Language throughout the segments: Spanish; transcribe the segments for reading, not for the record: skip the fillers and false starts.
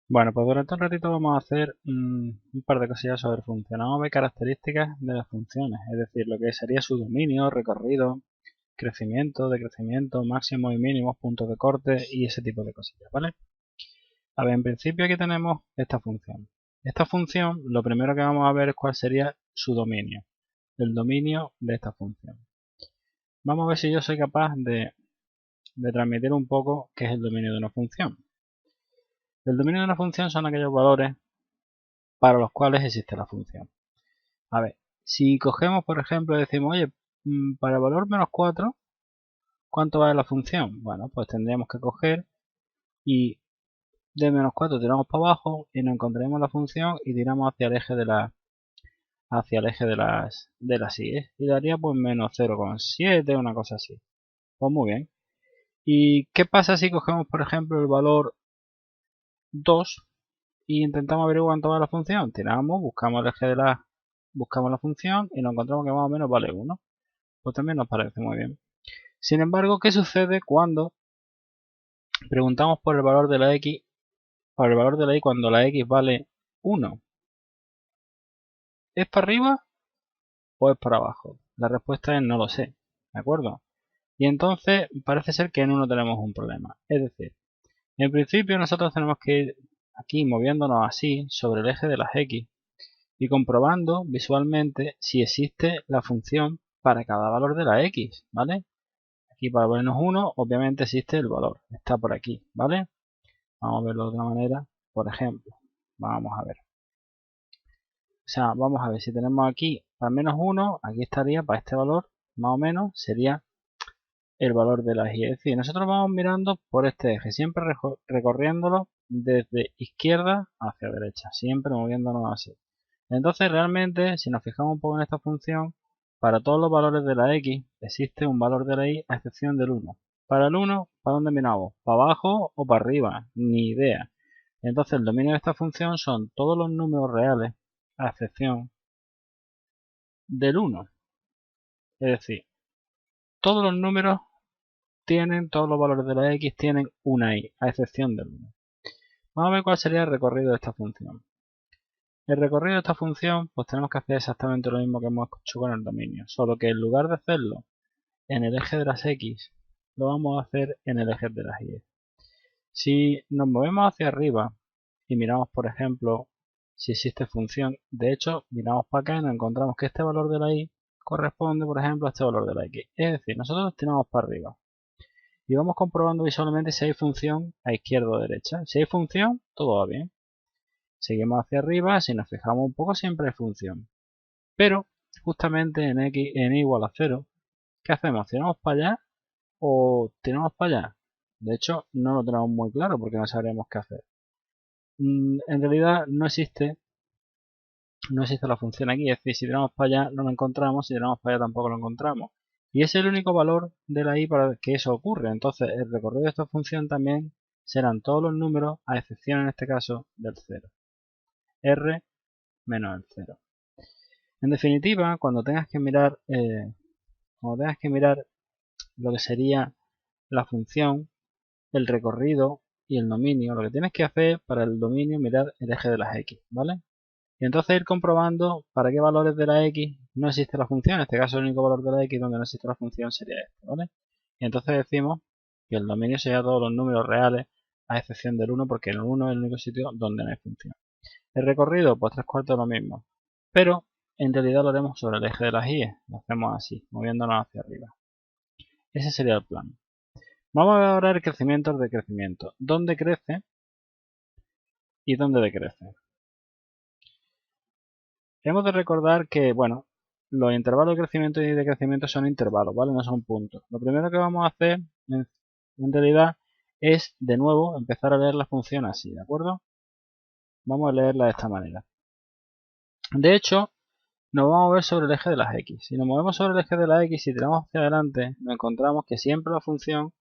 Bueno, pues durante un ratito vamos a hacer un par de cosillas sobre funciones. Vamos a ver características de las funciones, es decir, lo que sería su dominio, recorrido, crecimiento, decrecimiento, máximos y mínimos, puntos de corte y ese tipo de cosillas, ¿vale? A ver, en principio aquí tenemos esta función. Esta función, lo primero que vamos a ver es cuál sería su dominio, el dominio de esta función. Vamos a ver si yo soy capaz de transmitir un poco qué es el dominio de una función. El dominio de una función son aquellos valores para los cuales existe la función. A ver, si cogemos, por ejemplo, y decimos, oye, para el valor menos 4, ¿cuánto vale la función? Bueno, pues tendríamos que coger y de menos 4 tiramos para abajo y nos encontraremos la función y tiramos hacia el eje de las y, y daría pues menos 0,7, una cosa así. Pues muy bien. ¿Y qué pasa si cogemos, por ejemplo, el valor 2 y intentamos averiguar cuánto vale la función? Tiramos, buscamos el eje buscamos la función y nos encontramos que más o menos vale 1. Pues también nos parece muy bien. Sin embargo, ¿qué sucede cuando preguntamos por el valor de la x, por el valor de la y cuando la x vale 1? ¿Es para arriba o es para abajo? La respuesta es no lo sé, ¿de acuerdo? Y entonces parece ser que en uno tenemos un problema. Es decir, en principio nosotros tenemos que ir aquí moviéndonos así sobre el eje de las x y comprobando visualmente si existe la función para cada valor de la x, ¿vale? Aquí para ponernos 1, obviamente existe el valor, está por aquí, ¿vale? Vamos a verlo de otra manera, por ejemplo, vamos a ver. O sea, vamos a ver si tenemos aquí al menos 1, aquí estaría para este valor, más o menos, sería el valor de la y. Es decir, nosotros vamos mirando por este eje, siempre recorriéndolo desde izquierda hacia derecha, siempre moviéndonos así. Entonces, realmente, si nos fijamos un poco en esta función, para todos los valores de la x existe un valor de la y a excepción del 1. Para el 1, ¿para dónde miramos? ¿Para abajo o para arriba? Ni idea. Entonces, el dominio de esta función son todos los números reales a excepción del 1. Es decir, todos los números todos los valores de la x tienen una y, a excepción del 1. Vamos a ver cuál sería el recorrido de esta función. El recorrido de esta función, pues tenemos que hacer exactamente lo mismo que hemos hecho con el dominio, solo que en lugar de hacerlo en el eje de las x, lo vamos a hacer en el eje de las y. Si nos movemos hacia arriba y miramos, por ejemplo, si existe función, de hecho, miramos para acá y nos encontramos que este valor de la y corresponde, por ejemplo, a este valor de la x. Es decir, nosotros tiramos para arriba y vamos comprobando visualmente si hay función a izquierda o derecha. Si hay función, todo va bien. Seguimos hacia arriba, si nos fijamos un poco siempre hay función. Pero, justamente en x en y igual a 0, ¿qué hacemos? ¿Tiramos para allá o tiramos para allá? De hecho, no lo tenemos muy claro porque no sabremos qué hacer. En realidad no existe la función aquí, es decir, si tiramos para allá no lo encontramos, si tiramos para allá tampoco lo encontramos. Y es el único valor de la y para que eso ocurre. Entonces, el recorrido de esta función también serán todos los números, a excepción en este caso del 0. R menos el 0. En definitiva, cuando tengas que mirar lo que sería la función, el recorrido y el dominio, lo que tienes que hacer para el dominio mirar el eje de las x, ¿vale? Y entonces ir comprobando para qué valores de la x no existe la función. En este caso el único valor de la x donde no existe la función sería este, ¿vale? Y entonces decimos que el dominio sería todos los números reales a excepción del 1 porque el 1 es el único sitio donde no hay función. El recorrido, pues 3/4 lo mismo. Pero en realidad lo haremos sobre el eje de las y. Lo hacemos así, moviéndonos hacia arriba. Ese sería el plan. Vamos a ver ahora el crecimiento del decrecimiento. ¿Dónde crece y dónde decrece? Hemos de recordar que, bueno, los intervalos de crecimiento y decrecimiento son intervalos, ¿vale? No son puntos. Lo primero que vamos a hacer, en realidad, es, de nuevo, empezar a leer la función así, ¿de acuerdo? Vamos a leerla de esta manera. De hecho, nos vamos a ver sobre el eje de las x. Si nos movemos sobre el eje de la x y tiramos hacia adelante, nos encontramos que siempre la función,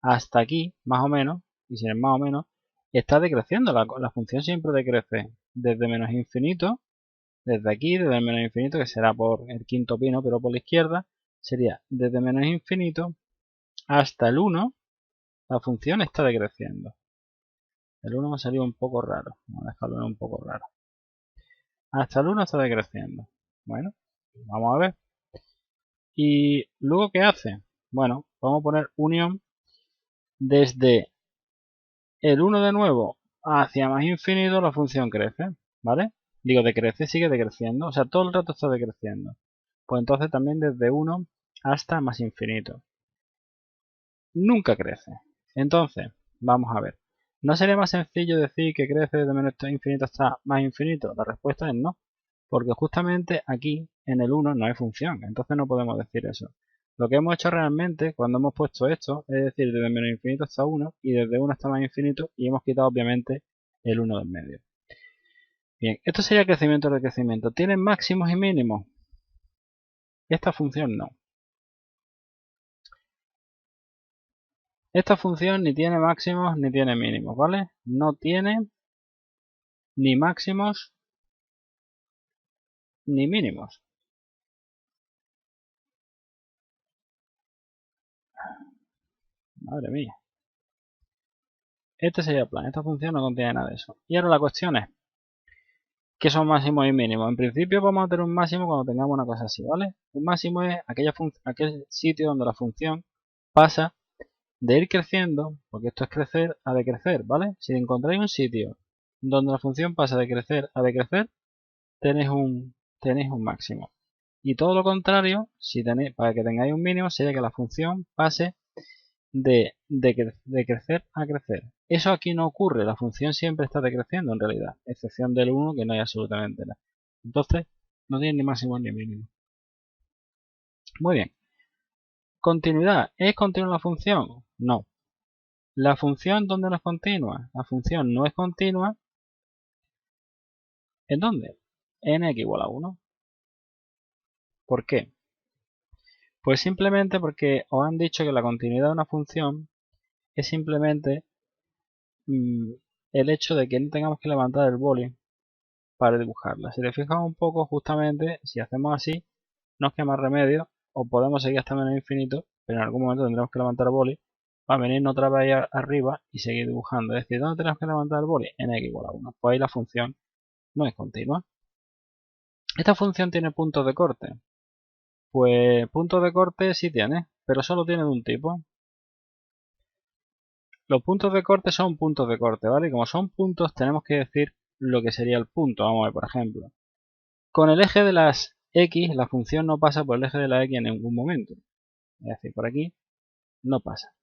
hasta aquí, más o menos, y si es más o menos, está decreciendo. La función siempre decrece desde menos infinito. Desde aquí, desde el menos infinito, que será por el quinto pino, pero por la izquierda, sería desde menos infinito hasta el 1, la función está decreciendo. El 1 me ha salido un poco raro. Vamos a dejarlo un poco raro. Hasta el 1 está decreciendo. Bueno, vamos a ver. ¿Y luego qué hace? Bueno, vamos a poner unión desde el 1 de nuevo hacia más infinito la función crece, ¿vale? Digo, decrece, sigue decreciendo, o sea, todo el rato está decreciendo. Pues entonces también desde 1 hasta más infinito. Nunca crece. Entonces, vamos a ver. ¿No sería más sencillo decir que crece desde menos infinito hasta más infinito? La respuesta es no, porque justamente aquí en el 1 no hay función, entonces no podemos decir eso. Lo que hemos hecho realmente cuando hemos puesto esto es decir desde menos infinito hasta 1 y desde 1 hasta más infinito y hemos quitado obviamente el 1 del medio. Bien, esto sería crecimiento o decrecimiento. ¿Tienen máximos y mínimos? Esta función no. Esta función ni tiene máximos ni tiene mínimos, ¿vale? No tiene ni máximos ni mínimos. Madre mía. Este sería el plan. Esta función no contiene nada de eso. Y ahora la cuestión es, ¿qué son máximos y mínimos? En principio vamos a tener un máximo cuando tengamos una cosa así, ¿vale? Un máximo es aquel sitio donde la función pasa de ir creciendo, porque esto es crecer, a decrecer, ¿vale? Si encontráis un sitio donde la función pasa de crecer a decrecer, tenéis un máximo. Y todo lo contrario, para que tengáis un mínimo, sería que la función pase de crecer a crecer. Eso aquí no ocurre, la función siempre está decreciendo en realidad, excepción del 1 que no hay absolutamente nada. Entonces, no tiene ni máximo ni mínimo. Muy bien. Continuidad. ¿Es continua la función? No. ¿La función dónde no es continua? La función no es continua. ¿En dónde? En x igual a 1. ¿Por qué? Pues simplemente porque os han dicho que la continuidad de una función es simplemente el hecho de que no tengamos que levantar el boli para dibujarla. Si te fijas un poco, justamente, si hacemos así, no queda más remedio, o podemos seguir hasta menos infinito, pero en algún momento tendremos que levantar el boli para venirnos otra vez arriba y seguir dibujando. Es decir, ¿dónde tenemos que levantar el boli? En x igual a 1. Pues ahí la función no es continua. ¿Esta función tiene puntos de corte? Pues puntos de corte sí tiene, pero solo tiene de un tipo. Los puntos de corte son puntos de corte, ¿vale? Y como son puntos, tenemos que decir lo que sería el punto. Vamos a ver, por ejemplo. Con el eje de las x, la función no pasa por el eje de la x en ningún momento. Es decir, por aquí no pasa.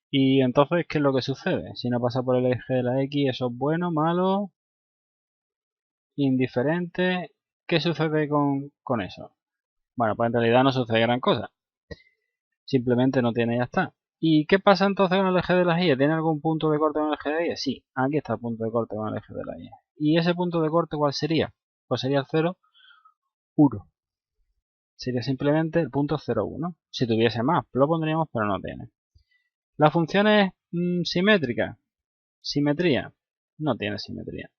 Y entonces, ¿qué es lo que sucede? Si no pasa por el eje de la x, ¿eso es bueno, malo, indiferente? ¿Qué sucede con eso? Bueno, pues en realidad no sucede gran cosa. Simplemente no tiene y ya está. ¿Y qué pasa entonces con el eje de las y? ¿Tiene algún punto de corte con el eje de la y? Sí, aquí está el punto de corte con el eje de la y. ¿Y ese punto de corte cuál sería? Pues sería el 0, 1. Sería simplemente el punto 0, 1. Si tuviese más, lo pondríamos, pero no tiene. La función es simétrica. Simetría. No tiene simetría.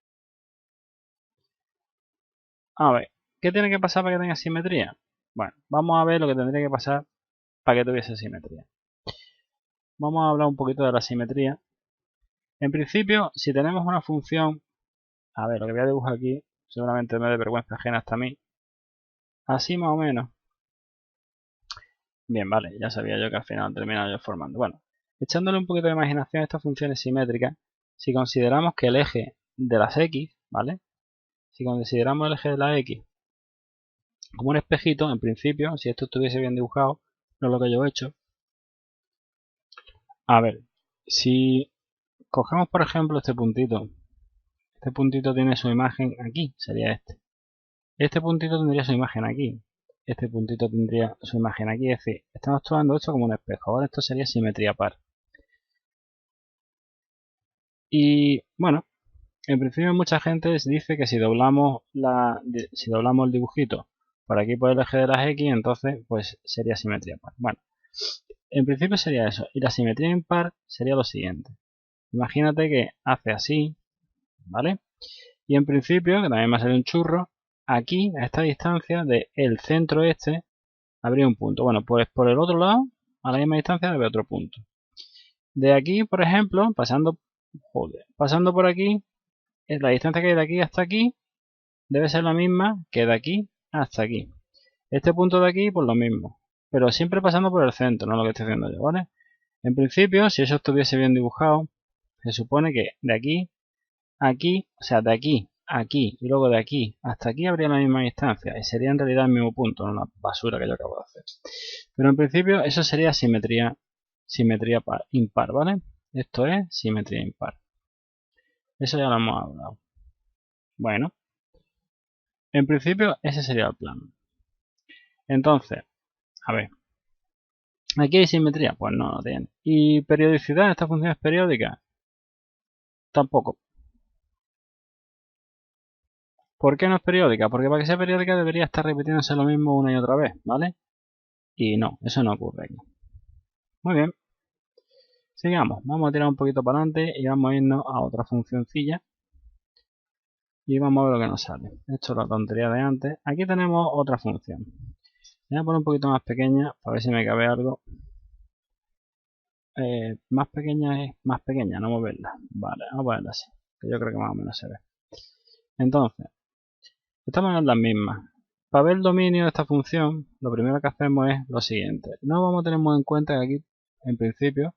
A ver, ¿qué tiene que pasar para que tenga simetría? Bueno, vamos a ver lo que tendría que pasar para que tuviese simetría. Vamos a hablar un poquito de la simetría. En principio, si tenemos una función, a ver, lo que voy a dibujar aquí, seguramente me dé vergüenza ajena hasta a mí. Así más o menos. Bien, vale, ya sabía yo que al final terminaba yo formando. Bueno, echándole un poquito de imaginación a estas funciones simétricas, si consideramos que el eje de las x, ¿vale? Si consideramos el eje de la x como un espejito, en principio, si esto estuviese bien dibujado, no es lo que yo he hecho. A ver, si cogemos por ejemplo este puntito tiene su imagen aquí, sería este. Este puntito tendría su imagen aquí. Este puntito tendría su imagen aquí, es decir, estamos tomando esto como un espejo. Ahora esto sería simetría par. Y bueno, en principio mucha gente dice que si doblamos el dibujito por aquí por el eje de las x, entonces pues sería simetría par. Bueno, en principio sería eso. Y la simetría impar sería lo siguiente. Imagínate que hace así, ¿vale? Y en principio, que también me ha salido un churro, aquí, a esta distancia del centro este, habría un punto. Bueno, pues por el otro lado, a la misma distancia, debe otro punto. De aquí, por ejemplo, pasando joder, pasando por aquí, la distancia que hay de aquí hasta aquí debe ser la misma que de aquí hasta aquí. Este punto de aquí, pues lo mismo, pero siempre pasando por el centro, no lo que estoy haciendo yo, ¿vale? En principio, si eso estuviese bien dibujado, se supone que de aquí a aquí, o sea, de aquí a aquí y luego de aquí hasta aquí habría la misma distancia y sería en realidad el mismo punto, no la basura que yo acabo de hacer. Pero en principio eso sería simetría impar, ¿vale? Esto es simetría impar. Eso ya lo hemos hablado. Bueno, en principio ese sería el plan. Entonces, a ver, ¿aquí hay simetría? Pues no, no tiene. ¿Y periodicidad? ¿Esta función es periódica? Tampoco. ¿Por qué no es periódica? Porque para que sea periódica debería estar repitiéndose lo mismo una y otra vez, ¿vale? Y no, eso no ocurre aquí. Muy bien. Sigamos. Vamos a tirar un poquito para adelante y vamos a irnos a otra funcioncilla. Y vamos a ver lo que nos sale. Esto es la tontería de antes. Aquí tenemos otra función. Voy a poner un poquito más pequeña para ver si me cabe algo. Más pequeña es más pequeña, no moverla. Vale, vamos a ponerla así. Que yo creo que más o menos se ve. Entonces, estamos en las mismas. Para ver el dominio de esta función, lo primero que hacemos es lo siguiente. No vamos a tener muy en cuenta que aquí, en principio,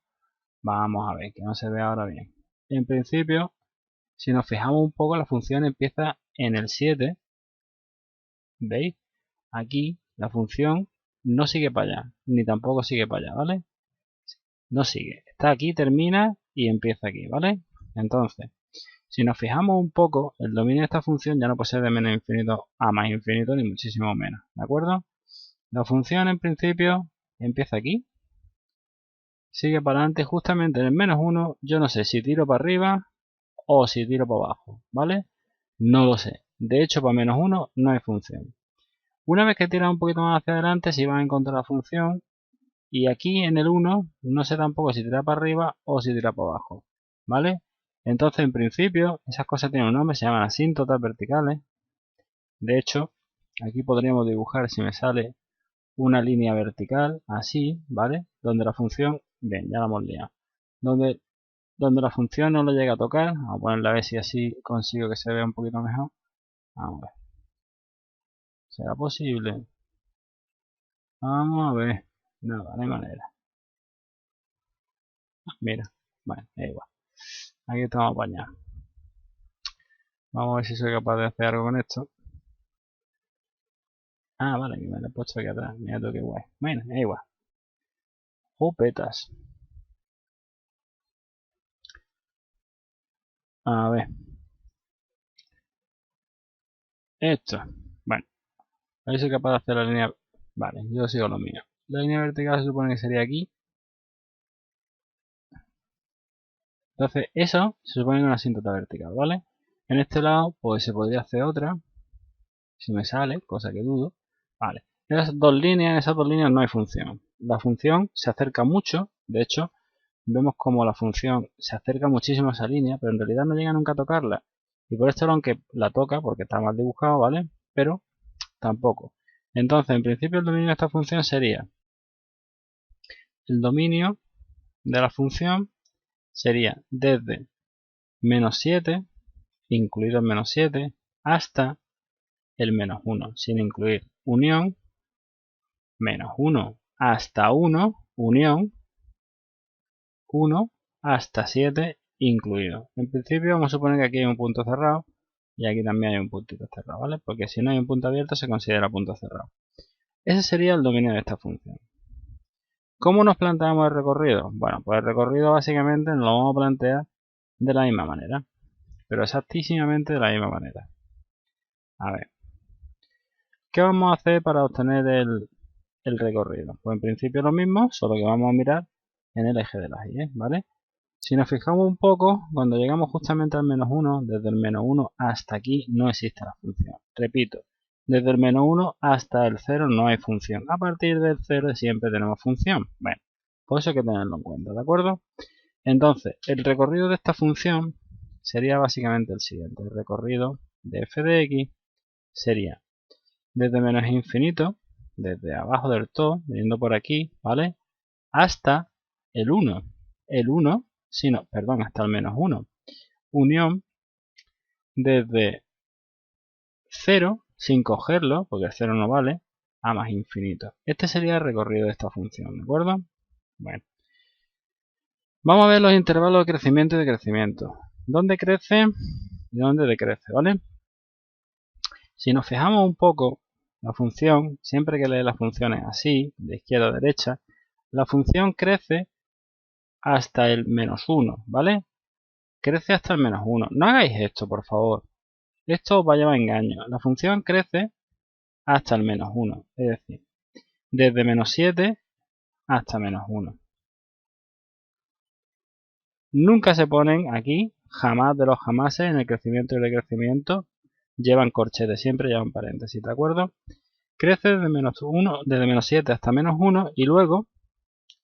vamos a ver, que no se ve ahora bien. En principio, si nos fijamos un poco, la función empieza en el 7. ¿Veis? Aquí la función no sigue para allá, ni tampoco sigue para allá, ¿vale? No sigue. Está aquí, termina y empieza aquí, ¿vale? Entonces, si nos fijamos un poco, el dominio de esta función ya no puede ser de menos infinito a más infinito, ni muchísimo menos, ¿de acuerdo? La función en principio empieza aquí, sigue para adelante justamente en el menos 1, yo no sé si tiro para arriba o si tiro para abajo, ¿vale? No lo sé. De hecho, para menos 1 no hay función. Una vez que tiras un poquito más hacia adelante, si vas a encontrar la función. Y aquí en el 1 no sé tampoco si tira para arriba o si tira para abajo, ¿vale? Entonces, en principio, esas cosas tienen un nombre, se llaman asíntotas verticales. De hecho, aquí podríamos dibujar, si me sale, una línea vertical, así, ¿vale? Donde la función, bien, ya la hemos liado. Donde la función no lo llega a tocar, vamos a ponerla a ver si así consigo que se vea un poquito mejor. Vamos a ver. ¿Será posible? Vamos a ver. No, no hay manera. Mira, bueno, da igual. Aquí estamos apañados. Vamos a ver si soy capaz de hacer algo con esto. Ah, vale, que me lo he puesto aquí atrás. Mira tú qué guay. Bueno, da igual. Jupetas. A ver. Esto. Bueno, a ver si soy capaz de hacer la línea. Vale, yo sigo lo mío. La línea vertical se supone que sería aquí. Entonces, eso se supone que es una asíntota vertical, ¿vale? En este lado, pues se podría hacer otra. Si me sale, cosa que dudo. Vale. En esas dos líneas no hay función. La función se acerca mucho. De hecho, vemos como la función se acerca muchísimo a esa línea, pero en realidad no llega nunca a tocarla. Y por esto, aunque la toca, porque está mal dibujado, ¿vale? Pero tampoco. Entonces, en principio, el dominio de esta función sería el dominio de la función sería desde menos 7, incluido el menos 7, hasta el menos 1, sin incluir unión, menos 1 hasta 1, unión, 1 hasta 7 incluido. En principio vamos a suponer que aquí hay un punto cerrado y aquí también hay un puntito cerrado, ¿vale? Porque si no hay un punto abierto se considera punto cerrado. Ese sería el dominio de esta función. ¿Cómo nos planteamos el recorrido? Bueno, pues el recorrido básicamente nos lo vamos a plantear de la misma manera, pero exactísimamente de la misma manera. A ver, ¿qué vamos a hacer para obtener el recorrido? Pues en principio lo mismo, solo que vamos a mirar en el eje de las y, ¿vale? Si nos fijamos un poco, cuando llegamos justamente al menos 1, desde el menos 1 hasta aquí no existe la función. Repito, desde el menos 1 hasta el 0 no hay función. A partir del 0 siempre tenemos función. Bueno, pues eso hay que tenerlo en cuenta, ¿de acuerdo? Entonces, el recorrido de esta función sería básicamente el siguiente. El recorrido de f de x sería desde menos infinito, desde abajo del todo, viniendo por aquí, ¿vale? Hasta el 1. El 1 sino, perdón, hasta el menos 1. Unión desde 0, sin cogerlo, porque el 0 no vale, a más infinito. Este sería el recorrido de esta función, ¿de acuerdo? Bueno. Vamos a ver los intervalos de crecimiento y decrecimiento. ¿Dónde crece y dónde decrece, vale? Si nos fijamos un poco, la función, siempre que lee las funciones así, de izquierda a derecha, la función crece hasta el menos 1, ¿vale? Crece hasta el menos 1. No hagáis esto, por favor. Esto os va a llevar a engaño. La función crece hasta el menos 1, es decir, desde menos 7 hasta menos 1. Nunca se ponen aquí, jamás de los jamases, en el crecimiento y el decrecimiento, llevan corchete, siempre llevan paréntesis, ¿de acuerdo? Crece desde menos 1, desde menos 7 hasta menos 1 y luego,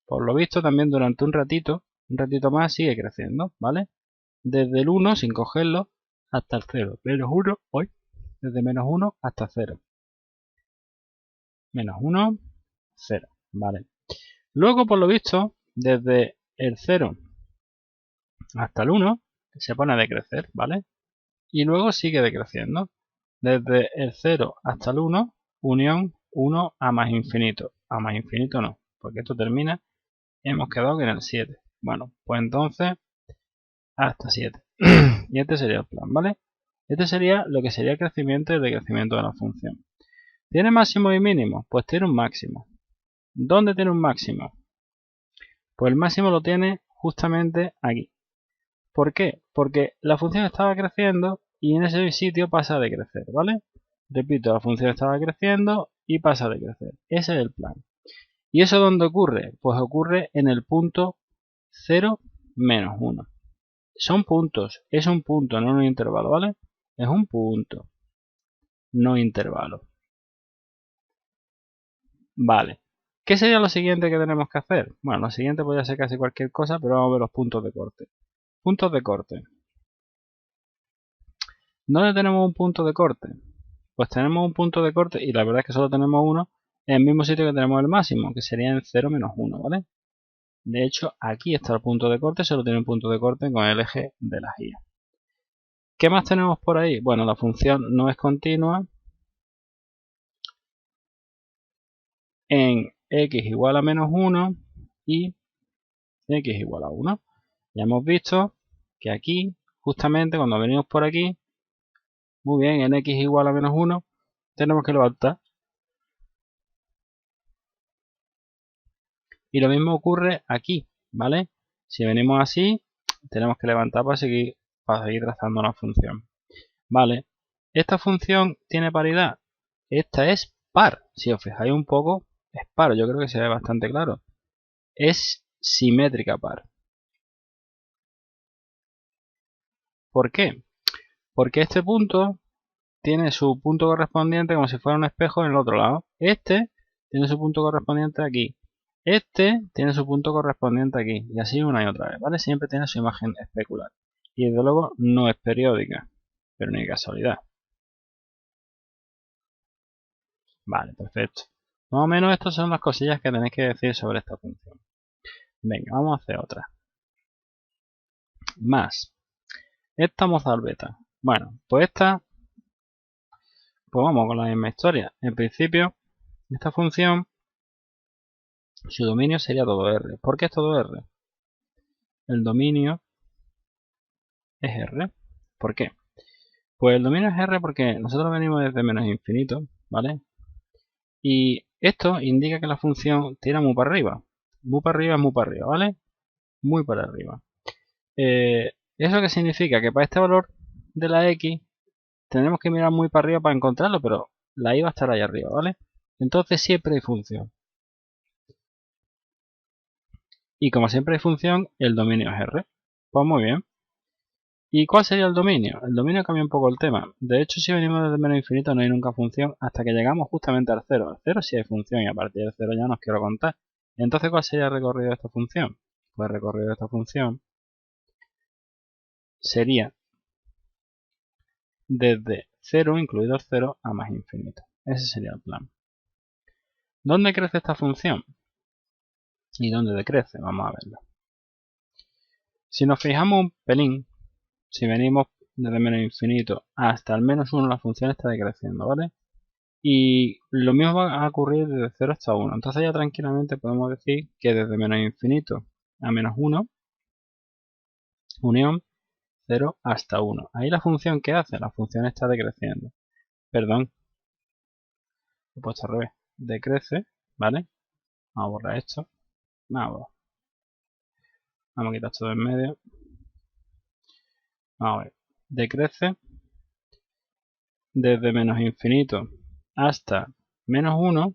por lo visto, también durante un ratito más sigue creciendo, ¿vale? Desde el 1, sin cogerlo, hasta el 0. Menos 1, hoy, desde menos 1 hasta 0. Menos 1, 0, ¿vale? Luego, por lo visto, desde el 0 hasta el 1, se pone a decrecer, ¿vale? Y luego sigue decreciendo. Desde el 0 hasta el 1, unión 1 a más infinito. A más infinito no, porque esto termina, hemos quedado en el 7. Bueno, pues entonces, hasta 7. Y este sería el plan, ¿vale? Este sería lo que sería el crecimiento y el decrecimiento de la función. ¿Tiene máximo y mínimo? Pues tiene un máximo. ¿Dónde tiene un máximo? Pues el máximo lo tiene justamente aquí. ¿Por qué? Porque la función estaba creciendo y en ese sitio pasa a decrecer, ¿vale? Repito, la función estaba creciendo y pasa a decrecer. Ese es el plan. ¿Y eso dónde ocurre? Pues ocurre en el punto 0, menos 1. Son puntos, es un punto, no un intervalo, ¿vale? Es un punto, no intervalo. Vale. ¿Qué sería lo siguiente que tenemos que hacer? Bueno, lo siguiente podría ser casi cualquier cosa, pero vamos a ver los puntos de corte. Puntos de corte. ¿Dónde tenemos un punto de corte? Pues tenemos un punto de corte y la verdad es que solo tenemos uno en el mismo sitio que tenemos el máximo, que sería en 0 menos 1, ¿vale? De hecho, aquí está el punto de corte, solo tiene un punto de corte con el eje de la guía. ¿Qué más tenemos por ahí? Bueno, la función no es continua en x igual a menos 1 y x igual a 1. Ya hemos visto que aquí, justamente cuando venimos por aquí, muy bien, en x igual a menos 1, tenemos que levantar. Y lo mismo ocurre aquí, ¿vale? Si venimos así, tenemos que levantar para seguir trazando una función. Vale, esta función tiene paridad. Esta es par. Si os fijáis un poco, es par. Yo creo que se ve bastante claro. Es simétrica par. ¿Por qué? Porque este punto tiene su punto correspondiente como si fuera un espejo en el otro lado. Este tiene su punto correspondiente aquí. Este tiene su punto correspondiente aquí. Y así una y otra vez, ¿vale? Siempre tiene su imagen especular. Y desde luego no es periódica, pero ni casualidad. Vale, perfecto. Más o menos estas son las cosillas que tenéis que decir sobre esta función. Venga, vamos a hacer otra. Más. Esta mozalbeta. Bueno, pues esta, pues vamos con la misma historia. En principio, esta función, su dominio sería todo R. ¿Por qué es todo R? El dominio es R. ¿Por qué? Pues el dominio es R porque nosotros venimos desde menos infinito, ¿vale? Y esto indica que la función tira muy para arriba. Muy para arriba es muy para arriba, ¿vale? Muy para arriba. ¿Eso qué significa? Que para este valor de la X tenemos que mirar muy para arriba para encontrarlo, pero la Y va a estar ahí arriba, ¿vale? Entonces siempre hay función. Y como siempre hay función, el dominio es R. Pues muy bien. ¿Y cuál sería el dominio? El dominio cambia un poco el tema. De hecho, si venimos desde menos infinito no hay nunca función hasta que llegamos justamente al 0. Al 0 sí hay función y a partir del 0 ya no os quiero contar. Entonces, ¿cuál sería el recorrido de esta función? Pues el recorrido de esta función sería desde 0, incluido el 0, a más infinito. Ese sería el plan. ¿Dónde crece esta función? ¿Y dónde decrece? Vamos a verlo. Si nos fijamos un pelín, si venimos desde menos infinito hasta el menos 1, la función está decreciendo, ¿vale? Y lo mismo va a ocurrir desde 0 hasta 1. Entonces ya tranquilamente podemos decir que desde menos infinito a menos 1, unión 0 hasta 1. Ahí la función, ¿qué hace? La función está decreciendo. Perdón, lo he puesto al revés. Decrece, ¿vale? Vamos a borrar esto. Vamos a quitar esto de en medio. Vamos a ver. Decrece desde menos infinito hasta menos 1,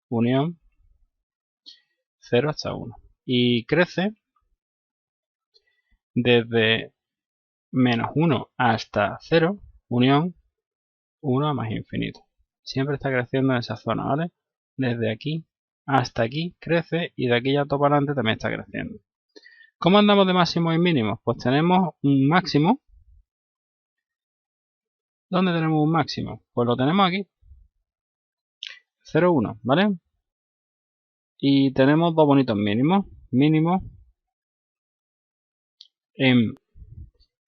unión 0 hasta 1. Y crece desde menos 1 hasta 0, unión 1 a más infinito. Siempre está creciendo en esa zona, ¿vale? Desde aquí hasta aquí crece y de aquí ya todo para adelante también está creciendo. ¿Cómo andamos de máximos y mínimos? Pues tenemos un máximo. ¿Dónde tenemos un máximo? Pues lo tenemos aquí. 0, 1, ¿vale? Y tenemos dos bonitos mínimos. Mínimo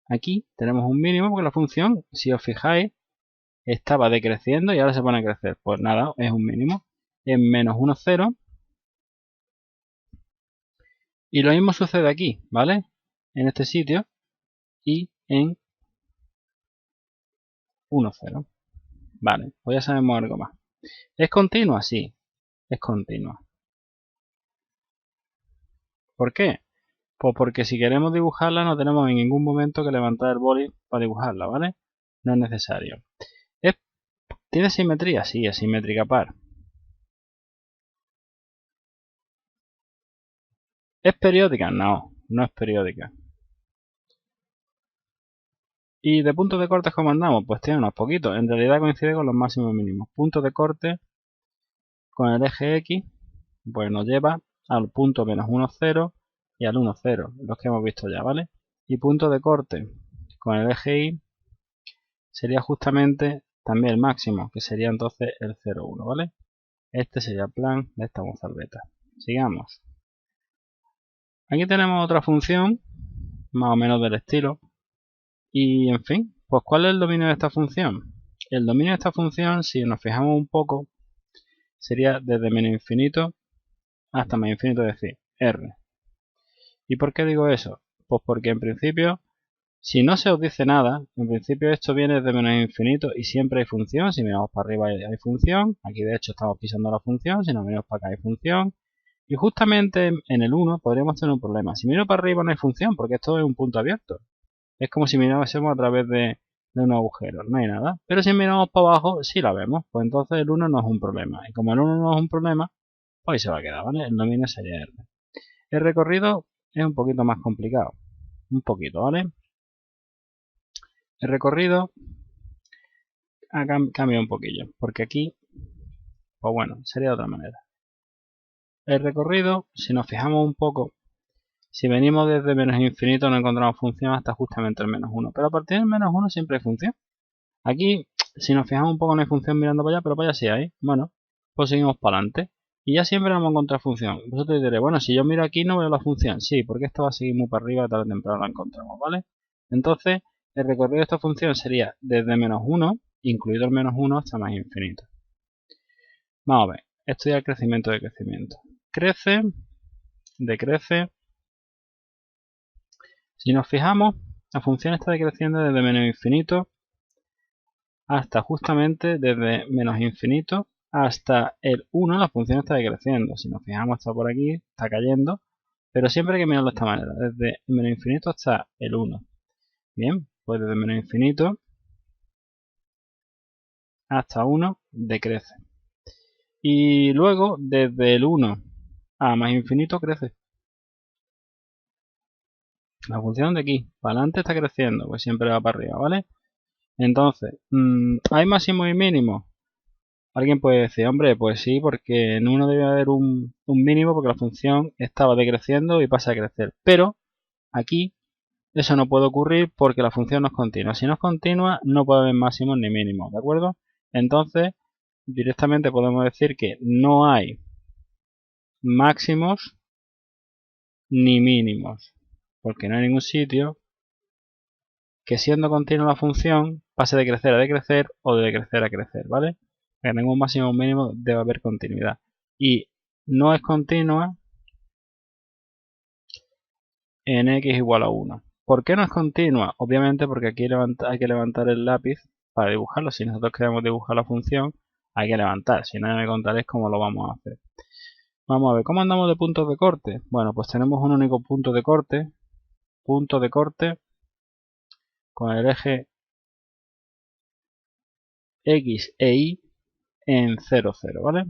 aquí tenemos un mínimo porque la función, si os fijáis, estaba decreciendo y ahora se pone a crecer. Pues nada, es un mínimo. En menos 1, 0. Y lo mismo sucede aquí, ¿vale? En este sitio y en 1, 0. Vale, pues ya sabemos algo más. ¿Es continua? Sí, es continua. ¿Por qué? Pues porque si queremos dibujarla no tenemos en ningún momento que levantar el boli para dibujarla, ¿vale? No es necesario. ¿Tiene simetría? Sí, es simétrica par. ¿Es periódica? No, no es periódica. ¿Y de puntos de corte cómo andamos? Pues tiene unos poquitos. En realidad coincide con los máximos y mínimos. Puntos de corte con el eje X, pues nos lleva al punto menos 1, 0 y al 1, 0, los que hemos visto ya, ¿vale? Y punto de corte con el eje Y sería justamente también el máximo, que sería entonces el 0, 1, ¿vale? Este sería el plan de esta mozalbeta. Sigamos. Aquí tenemos otra función, más o menos del estilo. Y en fin, pues ¿cuál es el dominio de esta función? El dominio de esta función, si nos fijamos un poco, sería desde menos infinito hasta más infinito, es decir, R. ¿Y por qué digo eso? Pues porque en principio, si no se os dice nada, en principio esto viene desde menos infinito y siempre hay función. Si miramos para arriba hay función, aquí de hecho estamos pisando la función, si nos miramos para acá hay función. Y justamente en el 1 podríamos tener un problema. Si miro para arriba no hay función porque esto es un punto abierto. Es como si mirásemos a través de un agujero, no hay nada. Pero si miramos para abajo sí la vemos, pues entonces el 1 no es un problema. Y como el 1 no es un problema, pues ahí se va a quedar, ¿vale? El dominio sería R. El recorrido es un poquito más complicado. Un poquito, ¿vale? El recorrido cambia un poquillo, porque aquí, pues bueno, sería de otra manera. El recorrido, si nos fijamos un poco, si venimos desde menos infinito no encontramos función hasta justamente el menos 1, pero a partir del menos 1 siempre hay función. Aquí, si nos fijamos un poco no hay función mirando para allá, pero para allá sí hay. Bueno, pues seguimos para adelante. Y ya siempre vamos a encontrar función. Vosotros diréis, bueno, si yo miro aquí no veo la función. Sí, porque esta va a seguir muy para arriba, tarde o temprano la encontramos, ¿vale? Entonces, el recorrido de esta función sería desde menos 1, incluido el menos 1, hasta más infinito. Vamos a ver, esto ya es el crecimiento de crecimiento. Crece, decrece. Si nos fijamos, la función está decreciendo desde menos infinito hasta justamente desde menos infinito hasta el 1, la función está decreciendo. Si nos fijamos, está por aquí, está cayendo, pero siempre hay que mirarlo de esta manera, desde menos infinito hasta el 1. Bien, pues desde menos infinito hasta 1 decrece. Y luego, desde el 1 a más infinito crece. La función de aquí, para adelante está creciendo, pues siempre va para arriba, ¿vale? Entonces, ¿hay máximo y mínimo? Alguien puede decir, hombre, pues sí, porque en uno debe haber un mínimo porque la función estaba decreciendo y pasa a crecer. Pero aquí eso no puede ocurrir porque la función no es continua. Si no es continua, no puede haber máximos ni mínimos, ¿de acuerdo? Entonces, directamente podemos decir que no hay máximos ni mínimos. porque no hay ningún sitio que siendo continua la función pase de crecer a decrecer o de decrecer a crecer, ¿vale? Que tenga un máximo o un mínimo debe haber continuidad. Y no es continua en x igual a 1. ¿Por qué no es continua? Obviamente porque aquí hay que levantar el lápiz para dibujarlo. Si nosotros queremos dibujar la función, hay que levantar. Si no, ya me contaréis cómo lo vamos a hacer. Vamos a ver, ¿cómo andamos de puntos de corte? Bueno, pues tenemos un único punto de corte con el eje X e Y en 0, 0, ¿vale?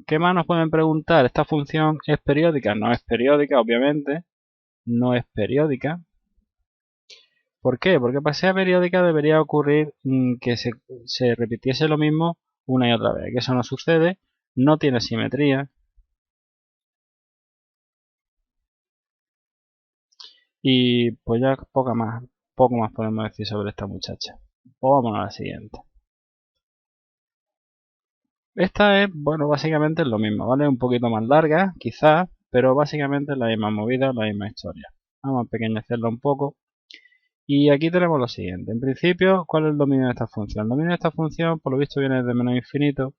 ¿Qué más nos pueden preguntar? ¿Esta función es periódica? No es periódica, obviamente. No es periódica. ¿Por qué? Porque para ser periódica debería ocurrir que se repitiese lo mismo una y otra vez. Que eso no sucede, no tiene simetría. Y pues ya poco más podemos decir sobre esta muchacha. Pues vamos a la siguiente. Esta es, bueno, básicamente es lo mismo, ¿vale? Un poquito más larga, quizás, pero básicamente es la misma movida, la misma historia. Vamos a empequeñecerla un poco. Y aquí tenemos lo siguiente. En principio, ¿cuál es el dominio de esta función? El dominio de esta función, por lo visto, viene de menos infinito.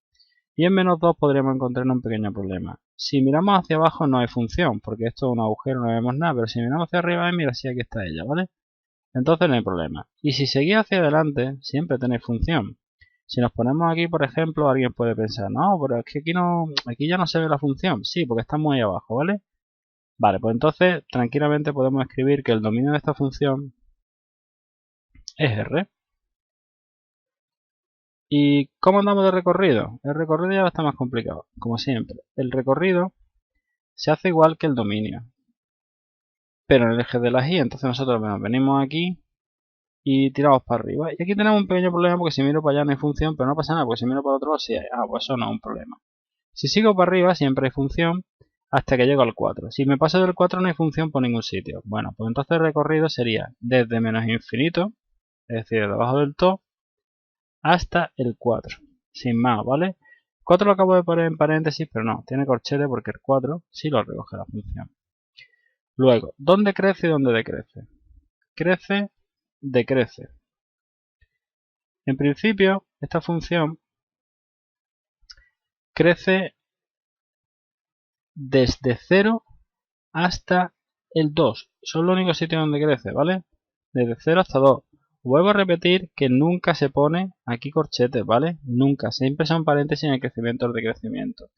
Y en menos 2 podríamos encontrar un pequeño problema. Si miramos hacia abajo no hay función, porque esto es un agujero, no vemos nada. Pero si miramos hacia arriba, mira, sí, aquí está ella, ¿vale? Entonces no hay problema. Y si seguís hacia adelante, siempre tenéis función. Si nos ponemos aquí, por ejemplo, alguien puede pensar, no, pero es que aquí ya no se ve la función. Sí, porque está muy abajo, ¿vale? Vale, pues entonces tranquilamente podemos escribir que el dominio de esta función es R. ¿Y cómo andamos de recorrido? El recorrido ya está más complicado, como siempre. El recorrido se hace igual que el dominio, pero en el eje de las y. Entonces nosotros nos venimos aquí y tiramos para arriba. Y aquí tenemos un pequeño problema porque si miro para allá no hay función, pero no pasa nada, porque si miro para otro lado sí hay. Ah, pues eso no es un problema. Si sigo para arriba siempre hay función hasta que llego al 4. Si me paso del 4 no hay función por ningún sitio. Bueno, pues entonces el recorrido sería desde menos infinito, es decir, desde abajo del todo, hasta el 4. Sin más, ¿vale? 4 lo acabo de poner en paréntesis, pero no, tiene corchete porque el 4 sí lo recoge la función. Luego, ¿dónde crece y dónde decrece? Crece, decrece. En principio, esta función crece desde 0 hasta el 2. Son los únicos sitios donde crece, ¿vale? Desde 0 hasta 2. Vuelvo a repetir que nunca se pone aquí corchetes, ¿vale? Nunca. Siempre son paréntesis en el crecimiento o el decrecimiento.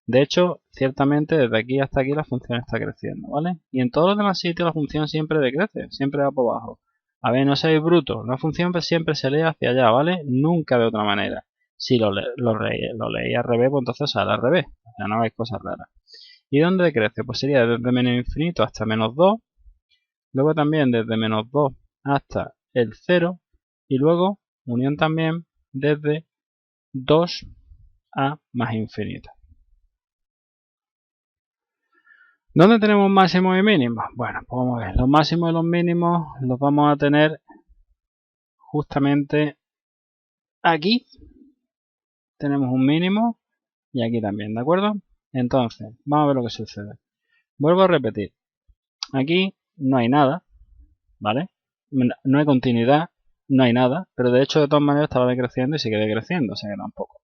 De hecho, ciertamente desde aquí hasta aquí la función está creciendo, ¿vale? Y en todos los demás sitios la función siempre decrece, siempre va por abajo. A ver, no seáis brutos, la función siempre se lee hacia allá, ¿vale? Nunca de otra manera. Si lo leéis al revés, pues entonces sale al revés. O sea, no hagáis cosas raras. ¿Y dónde decrece? Pues sería desde menos infinito hasta menos 2. Luego también desde menos 2 hasta el 0. Y luego unión también desde 2 a más infinito. ¿Dónde tenemos máximos y mínimos? Bueno, pues vamos a ver. Los máximos y los mínimos los vamos a tener justamente aquí. Tenemos un mínimo y aquí también, ¿de acuerdo? Entonces, vamos a ver lo que sucede. Vuelvo a repetir. Aquí no hay nada, ¿vale? No hay continuidad, no hay nada, pero de hecho de todas maneras estaba decreciendo y sigue decreciendo, o sea que tampoco.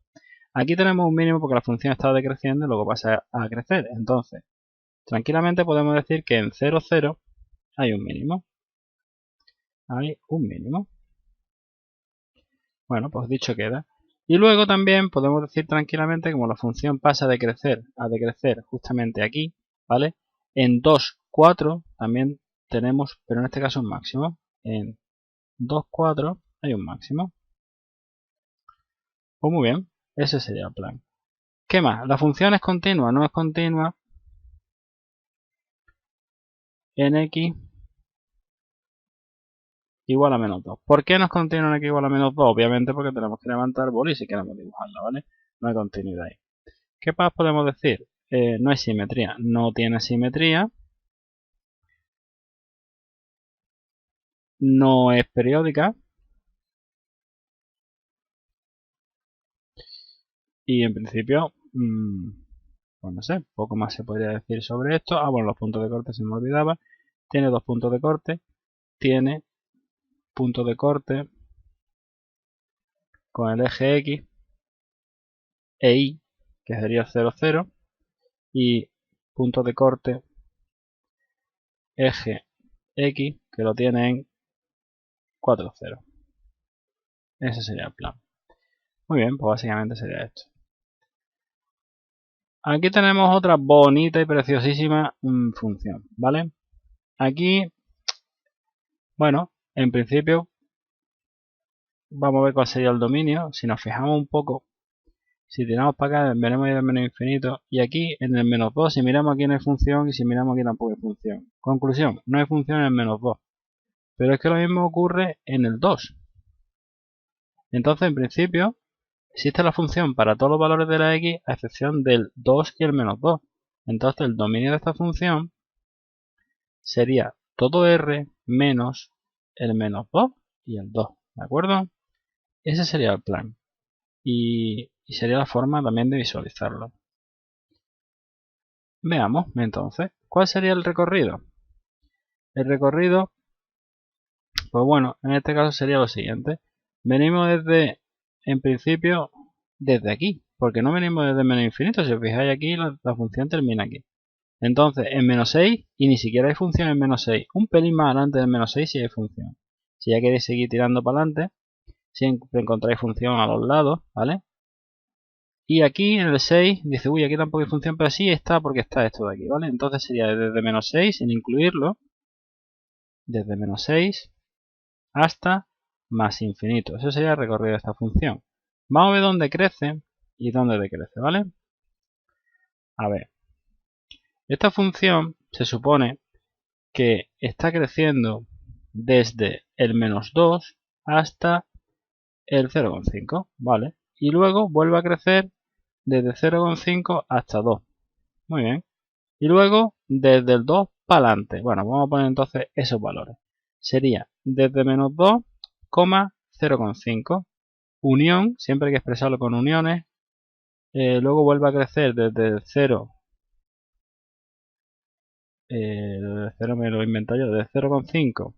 Aquí tenemos un mínimo porque la función estaba decreciendo y luego pasa a crecer. Entonces, tranquilamente podemos decir que en 0, 0 hay un mínimo. Hay un mínimo. Bueno, pues dicho queda. Y luego también podemos decir tranquilamente como la función pasa de crecer a decrecer justamente aquí, ¿vale? En 2, 4 también tenemos, pero en este caso un máximo. En 2, 4 hay un máximo. Pues muy bien, ese sería el plan. ¿Qué más? ¿La función es continua? No es continua en x igual a menos 2. ¿Por qué no es continua en x igual a menos 2? Obviamente porque tenemos que levantar boli si queremos dibujarla, ¿vale? No hay continuidad ahí. ¿Qué más podemos decir? No hay simetría. No tiene simetría. No es periódica. Y en principio Pues no sé, poco más se podría decir sobre esto. Ah, bueno, los puntos de corte se me olvidaba. Tiene dos puntos de corte. Tiene punto de corte con el eje X e Y, que sería 0, 0. Y punto de corte eje X, que lo tiene en 4, 0. Ese sería el plan. Muy bien, pues básicamente sería esto. Aquí tenemos otra bonita y preciosísima función, ¿vale? Aquí, bueno, en principio vamos a ver cuál sería el dominio. Si nos fijamos un poco, si tiramos para acá, veremos ahí el menos infinito. Y aquí en el menos 2, si miramos aquí no hay función y si miramos aquí tampoco hay función. Conclusión, no hay función en el menos 2. Pero es que lo mismo ocurre en el 2. Entonces, en principio, existe la función para todos los valores de la x a excepción del 2 y el menos 2. Entonces, el dominio de esta función sería todo r menos el menos 2 y el 2. ¿De acuerdo? Ese sería el plan. Y sería la forma también de visualizarlo. Veamos, entonces, ¿cuál sería el recorrido? El recorrido, pues bueno, en este caso sería lo siguiente. Venimos desde, en principio, desde aquí, porque no venimos desde menos infinito. Si os fijáis aquí, la función termina aquí. Entonces, en menos 6, y ni siquiera hay función en menos 6. Un pelín más adelante del menos 6 sí hay función. Si ya queréis seguir tirando para adelante, siempre encontráis función a los lados, ¿vale? Y aquí en el 6 dice, uy, aquí tampoco hay función, pero sí está porque está esto de aquí, ¿vale? Entonces sería desde menos 6, sin incluirlo, desde menos 6 hasta más infinito. Eso sería el recorrido de esta función. Vamos a ver dónde crece y dónde decrece, ¿vale? A ver, esta función se supone que está creciendo desde el menos 2 hasta el 0,5, ¿vale? Y luego vuelve a crecer desde 0,5 hasta 2. Muy bien. Y luego desde el 2 para adelante. Bueno, vamos a poner entonces esos valores. Sería desde menos 2, 0,5. Unión, siempre hay que expresarlo con uniones. Luego vuelve a crecer desde el 0. El 0 me lo invento yo, desde 0,5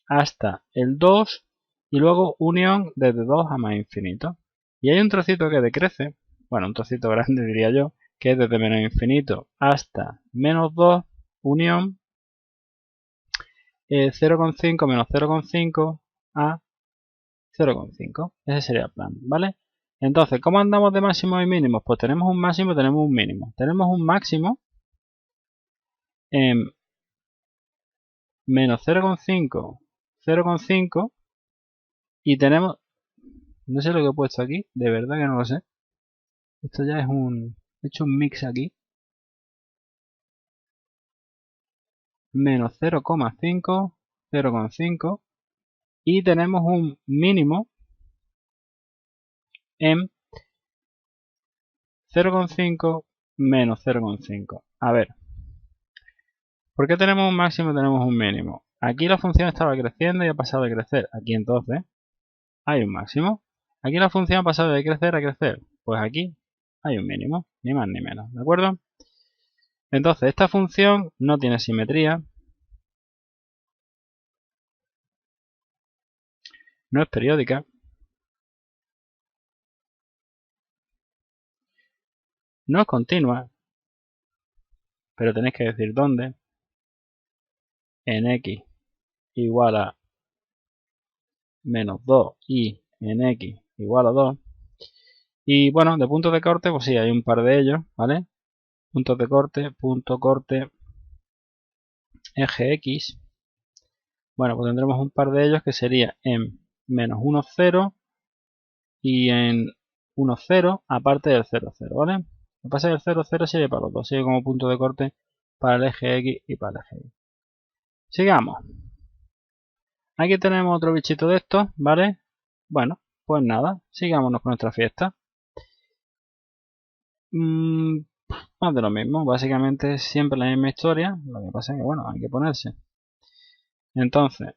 hasta el 2. Y luego unión desde 2 a más infinito. Y hay un trocito que decrece. Bueno, un trocito grande diría yo, que es desde menos infinito hasta menos 2, unión 0,5 menos 0,5 a 0,5. Ese sería el plan, ¿vale? Entonces, ¿cómo andamos de máximos y mínimos? Pues tenemos un máximo y tenemos un mínimo. Tenemos un máximo en menos 0,5, 0,5 y tenemos, no sé lo que he puesto aquí, de verdad que no lo sé. Esto ya es he hecho un mix aquí. Menos 0,5, 0,5 y tenemos un mínimo en 0,5 menos 0,5. A ver, ¿por qué tenemos un máximo y tenemos un mínimo? Aquí la función estaba creciendo y ha pasado de crecer. Aquí entonces hay un máximo. Aquí la función ha pasado de crecer a crecer. Pues aquí hay un mínimo, ni más ni menos, ¿de acuerdo? Entonces esta función no tiene simetría. No es periódica. No es continua. Pero tenéis que decir dónde. En x igual a menos 2 y en x igual a 2. Y bueno, de puntos de corte, pues sí, hay un par de ellos, ¿vale? Puntos de corte, punto corte, eje X. Bueno, pues tendremos un par de ellos que sería en menos 1, 0 y en 1, 0, aparte del 0, 0, ¿vale? Lo que pasa es que el 0, 0 sirve para los dos, sirve como punto de corte para el eje X y para el eje Y. Sigamos. Aquí tenemos otro bichito de estos, ¿vale? Bueno, pues nada, sigámonos con nuestra fiesta. Más de lo mismo, básicamente siempre la misma historia, lo que pasa es que, bueno, hay que ponerse. Entonces,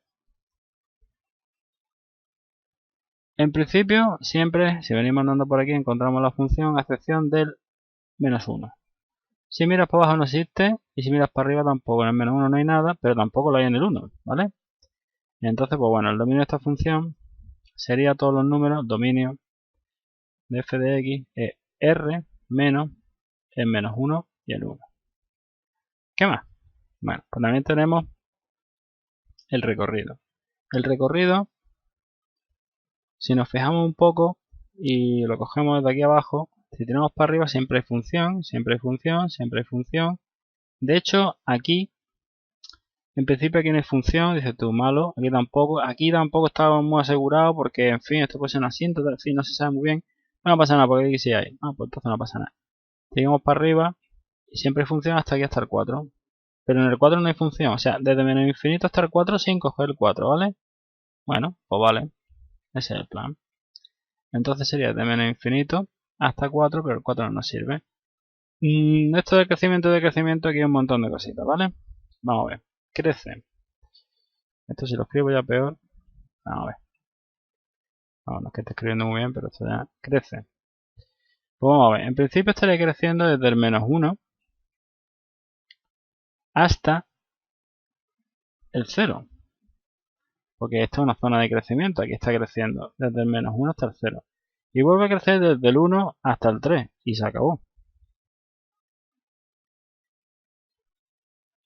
en principio, siempre, si venimos andando por aquí, encontramos la función a excepción del menos 1. Si miras para abajo no existe y si miras para arriba tampoco. En el menos 1 no hay nada, pero tampoco lo hay en el 1, ¿vale? Entonces, pues bueno, el dominio de esta función sería todos los números, dominio de f de x es r menos el menos 1 y el 1. ¿Qué más? Bueno, pues también tenemos el recorrido. El recorrido, si nos fijamos un poco y lo cogemos desde aquí abajo, si tenemos para arriba siempre hay función, siempre hay función, siempre hay función. De hecho, aquí, en principio aquí no hay función, dices tú, malo, aquí tampoco estaba muy asegurado porque, en fin, esto puede ser un asiento, en fin, no se sabe muy bien. No pasa nada, porque aquí sí hay. Pues entonces no pasa nada. Seguimos para arriba y siempre hay función hasta aquí, hasta el 4. Pero en el 4 no hay función, o sea, desde menos infinito hasta el 4 sin coger el 4, ¿vale? Bueno, pues vale, ese es el plan. Entonces sería de menos infinito hasta 4, pero el 4 no nos sirve. Esto de crecimiento, aquí hay un montón de cositas, ¿vale? Vamos a ver, crece. Esto si lo escribo ya peor. Vamos a ver. No, no es que esté escribiendo muy bien, pero esto ya crece. Pues vamos a ver, en principio estaría creciendo desde el menos 1 hasta el 0. Porque esto es una zona de crecimiento, aquí está creciendo desde el menos 1 hasta el 0. Y vuelve a crecer desde el 1 hasta el 3 y se acabó.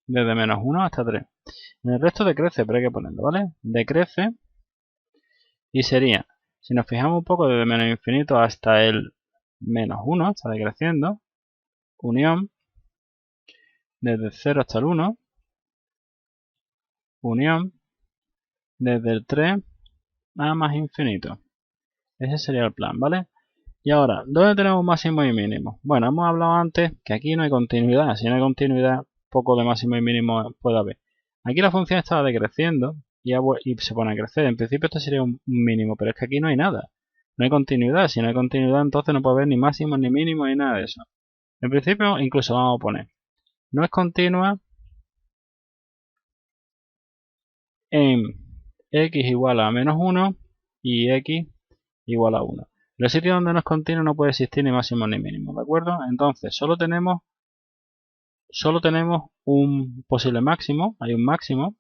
Desde menos 1 hasta 3. En el resto decrece, pero hay que ponerlo, ¿vale? Decrece y sería, si nos fijamos un poco, desde menos infinito hasta el menos 1, está decreciendo, unión, desde el 0 hasta el 1, unión, desde el 3 a más infinito. Ese sería el plan, ¿vale? Y ahora, ¿dónde tenemos máximo y mínimo? Bueno, hemos hablado antes que aquí no hay continuidad. Si no hay continuidad, poco de máximo y mínimo puede haber. Aquí la función estaba decreciendo y se pone a crecer. En principio esto sería un mínimo, pero es que aquí no hay nada. No hay continuidad. Si no hay continuidad, entonces no puede haber ni máximo, ni mínimo, ni nada de eso. En principio, incluso vamos a poner, no es continua en x igual a menos 1 y x igual a 1. En los sitios donde no es continuo no puede existir ni máximo ni mínimo, ¿de acuerdo? Entonces, solo tenemos un posible máximo, hay un máximo,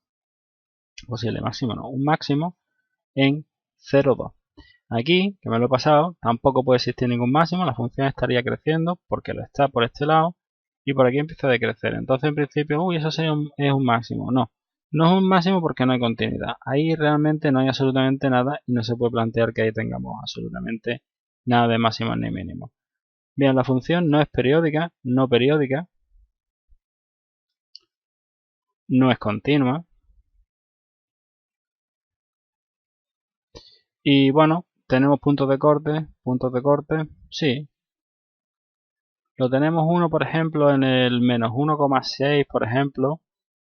posible máximo no, un máximo en 0,2. Aquí, que me lo he pasado, tampoco puede existir ningún máximo, la función estaría creciendo porque lo está por este lado y por aquí empieza a decrecer. Entonces, en principio, uy, eso es un máximo. No, no es un máximo porque no hay continuidad. Ahí realmente no hay absolutamente nada y no se puede plantear que ahí tengamos absolutamente nada de máximo ni mínimo. Bien, la función no es periódica, no periódica, no es continua. Y bueno, tenemos puntos de corte, sí. Lo tenemos uno, por ejemplo, en el menos 1,6, por ejemplo,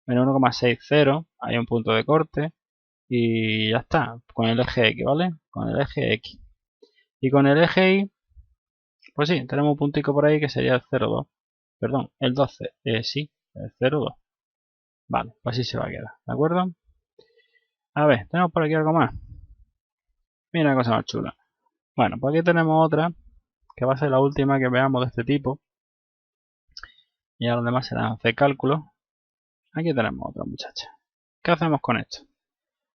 menos 1,60, hay un punto de corte y ya está, con el eje X, ¿vale? Con el eje X. Y con el eje Y, pues sí, tenemos un puntico por ahí que sería el 0,2. Perdón, el 12, sí, el 0,2. Vale, pues así se va a quedar, ¿de acuerdo? A ver, tenemos por aquí algo más. Mira una cosa más chula. Bueno, pues aquí tenemos otra, que va a ser la última que veamos de este tipo. Y ahora los demás serán hacer cálculos. Aquí tenemos otra muchacha. ¿Qué hacemos con esto?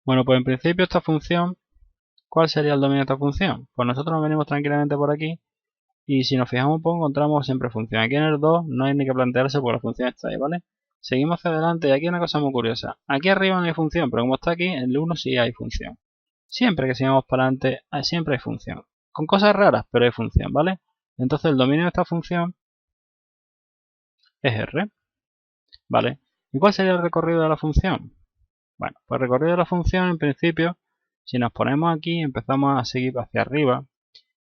Bueno, pues en principio esta función, ¿cuál sería el dominio de esta función? Pues nosotros nos venimos tranquilamente por aquí y si nos fijamos un poco encontramos siempre función. Aquí en el 2 no hay ni que plantearse porque la función está ahí, ¿vale? Seguimos hacia adelante y aquí hay una cosa muy curiosa. Aquí arriba no hay función, pero como está aquí, en el 1 sí hay función. Siempre que sigamos para adelante, siempre hay función. Con cosas raras, pero hay función, ¿vale? Entonces el dominio de esta función es R, ¿vale? ¿Y cuál sería el recorrido de la función? Bueno, pues el recorrido de la función, en principio, si nos ponemos aquí y empezamos a seguir hacia arriba,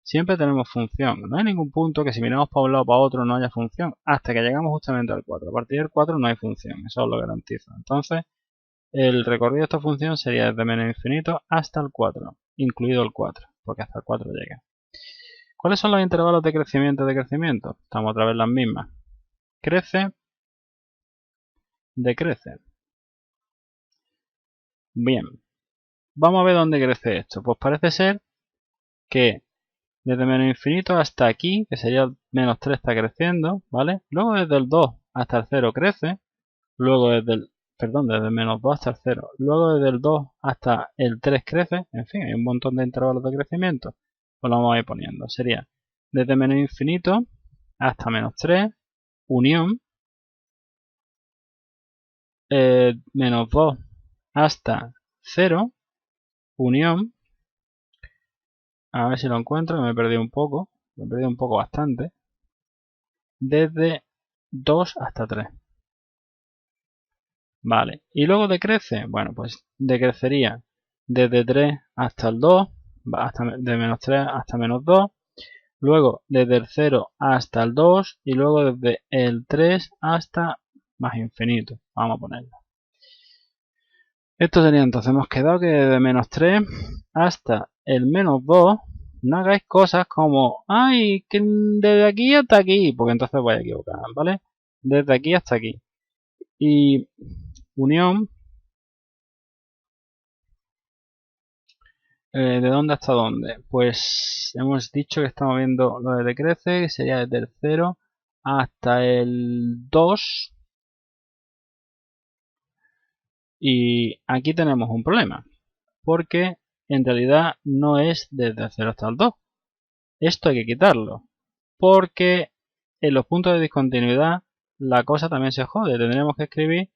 siempre tenemos función. No hay ningún punto que si miramos para un lado o para otro no haya función, hasta que llegamos justamente al 4. A partir del 4 no hay función, eso os lo garantizo. Entonces, el recorrido de esta función sería desde menos infinito hasta el 4, incluido el 4, porque hasta el 4 llega. ¿Cuáles son los intervalos de crecimiento y decrecimiento? Estamos otra vez las mismas. Crece, decrece. Bien, vamos a ver dónde crece esto. Pues parece ser que desde menos infinito hasta aquí, que sería el menos 3 está creciendo, ¿vale? Luego desde el 2 hasta el 0 crece, luego desde el, perdón, desde el menos 2 hasta el 0, luego desde el 2 hasta el 3 crece, en fin, hay un montón de intervalos de crecimiento, pues lo vamos a ir poniendo, sería desde menos infinito hasta menos 3, unión, menos 2 hasta 0, unión, a ver si lo encuentro, me he perdido un poco, bastante, desde 2 hasta 3. Vale, y luego decrece, bueno, pues decrecería desde 3 hasta el 2, de menos 3 hasta menos 2, luego desde el 0 hasta el 2 y luego desde el 3 hasta más infinito. Vamos a ponerlo. Esto sería entonces, hemos quedado que desde menos 3 hasta el menos 2 no hagáis cosas como, ay, que desde aquí hasta aquí, porque entonces vais a equivocar, ¿vale? Desde aquí hasta aquí. Y unión, ¿de dónde hasta dónde? Pues hemos dicho que estamos viendo lo de decrece, que sería desde el 0 hasta el 2. Y aquí tenemos un problema, porque en realidad no es desde el 0 hasta el 2. Esto hay que quitarlo, porque en los puntos de discontinuidad la cosa también se jode. Tendremos que escribir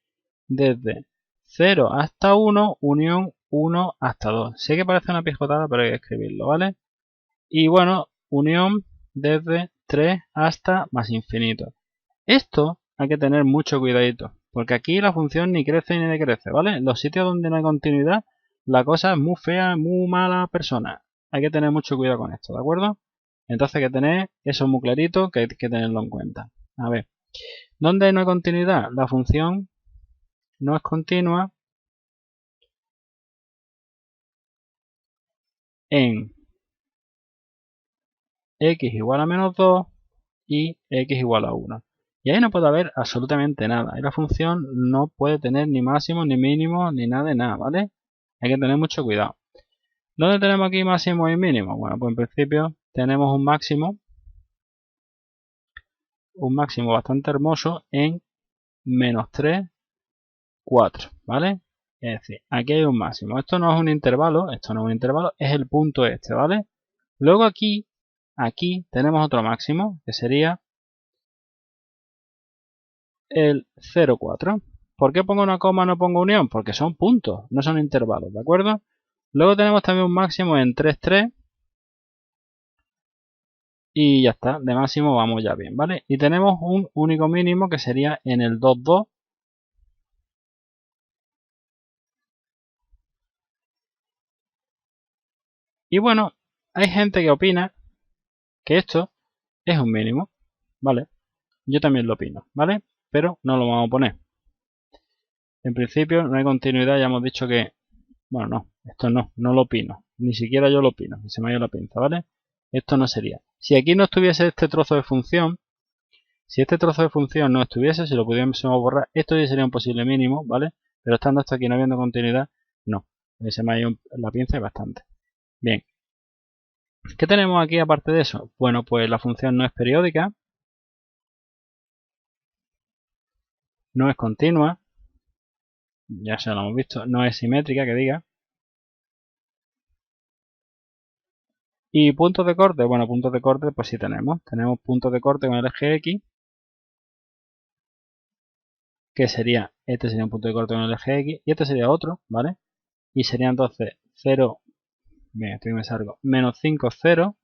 desde 0 hasta 1, unión 1 hasta 2. Sé que parece una pijotada, pero hay que escribirlo, ¿vale? Y bueno, unión desde 3 hasta más infinito. Esto hay que tener mucho cuidadito, porque aquí la función ni crece ni decrece, ¿vale? En los sitios donde no hay continuidad, la cosa es muy fea, muy mala persona. Hay que tener mucho cuidado con esto, ¿de acuerdo? Entonces hay que tener eso muy clarito, que hay que tenerlo en cuenta. A ver, ¿dónde no hay continuidad? La función no es continua en x igual a menos 2 y x igual a 1. Y ahí no puede haber absolutamente nada. Ahí la función no puede tener ni máximo, ni mínimo, ni nada de nada, ¿vale? Hay que tener mucho cuidado. ¿Dónde tenemos aquí máximo y mínimo? Bueno, pues en principio tenemos un máximo bastante hermoso en menos 3, 4, ¿vale? Es decir, aquí hay un máximo. Esto no es un intervalo, es el punto este, ¿vale? Luego aquí tenemos otro máximo, que sería el 0,4. ¿Por qué pongo una coma, no pongo unión? Porque son puntos, no son intervalos, ¿de acuerdo? Luego tenemos también un máximo en 3,3 y ya está, de máximo vamos ya bien, ¿vale? Y tenemos un único mínimo que sería en el 2,2. Y bueno, hay gente que opina que esto es un mínimo, ¿vale? Yo también lo opino, ¿vale? Pero no lo vamos a poner. En principio no hay continuidad, ya hemos dicho que... Bueno, no, esto no lo opino. Ni siquiera yo lo opino, que se me ha ido la pinza, ¿vale? Esto no sería. Si aquí no estuviese este trozo de función, si este trozo de función no estuviese, si lo pudiésemos borrar, esto ya sería un posible mínimo, ¿vale? Pero estando hasta aquí no habiendo continuidad, no. Se me ha ido la pinza y bastante. Bien. ¿Qué tenemos aquí aparte de eso? Bueno, pues la función no es periódica, no es continua, ya se lo hemos visto, no es simétrica, que diga. Y puntos de corte, bueno, puntos de corte pues sí tenemos. Tenemos puntos de corte con el eje X, que sería, este sería un punto de corte con el eje X, y este sería otro, ¿vale? Y sería entonces 0, bien, estoy me salgo, menos 5, 0,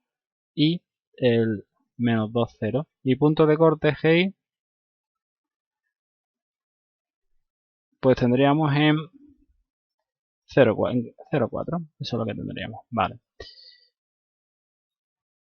y el menos 2, 0. Y punto de corte GI, pues tendríamos en 0,4, eso es lo que tendríamos, vale.